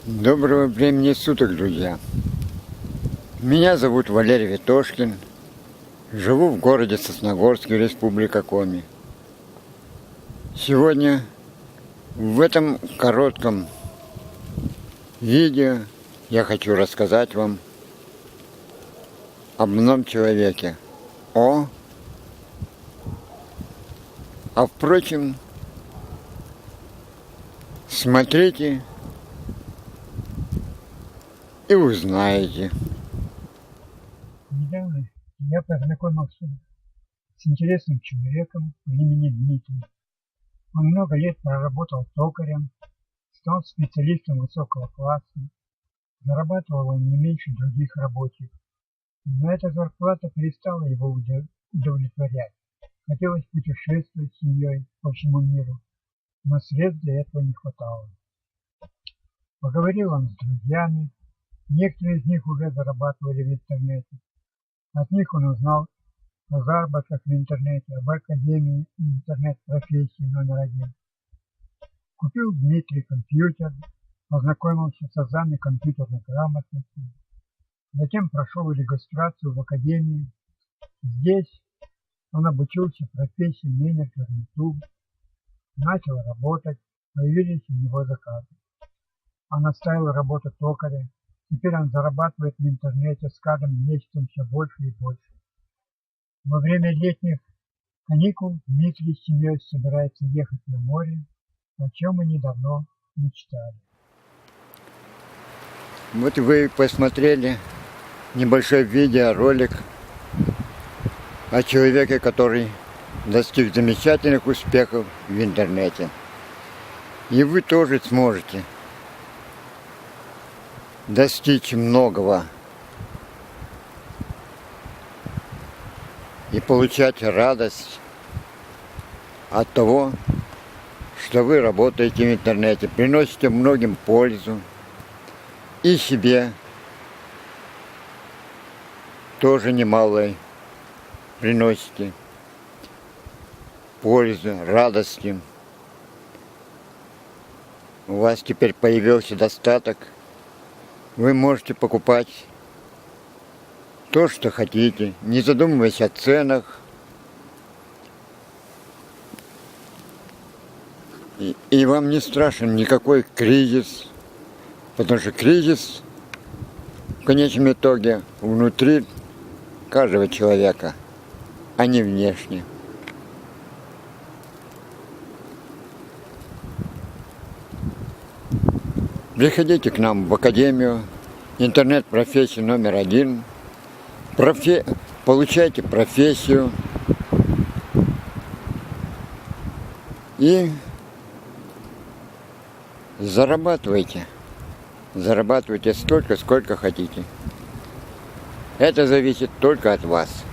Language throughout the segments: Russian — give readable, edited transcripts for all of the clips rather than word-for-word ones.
Доброго времени суток, друзья! Меня зовут Валерий Ветошкин. Живу в городе Сосногорске, Республика Коми. Сегодня в этом коротком видео я хочу рассказать вам об одном человеке. Впрочем, смотрите и узнаете. Недавно я познакомился с интересным человеком по имени Дмитрий. Он много лет проработал токарем, стал специалистом высокого класса, зарабатывал он не меньше других рабочих. Но эта зарплата перестала его удовлетворять. Хотелось путешествовать с семьей по всему миру, но средств для этого не хватало. Поговорил он с друзьями, некоторые из них уже зарабатывали в интернете. От них он узнал о заработках в интернете, об Академии интернет-профессии номер 1. Купил Дмитрий компьютер, познакомился с азами компьютерной грамотности, затем прошел регистрацию в Академии. Здесь он обучился профессии менеджер YouTube, начал работать, появились у него заказы. Он оставил работу токаря. Теперь он зарабатывает в интернете с каждым месяцем все больше и больше. Во время летних каникул Дмитрий с семьей собирается ехать на море, о чем они давно мечтали. Вот вы посмотрели небольшой видеоролик о человеке, который достиг замечательных успехов в интернете. И вы тоже сможете достичь многого и получать радость от того, что вы работаете в интернете, приносите многим пользу и себе тоже немалой приносите пользу, радости. У вас теперь появился достаток. Вы можете покупать то, что хотите, не задумываясь о ценах. И вам не страшен никакой кризис, потому что кризис в конечном итоге внутри каждого человека, а не внешне. Приходите к нам в Академию интернет-профессии номер 1. Получайте профессию и зарабатывайте. Зарабатывайте столько, сколько хотите. Это зависит только от вас.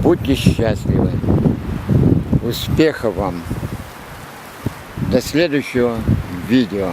Будьте счастливы. Успехов вам. До следующего видео.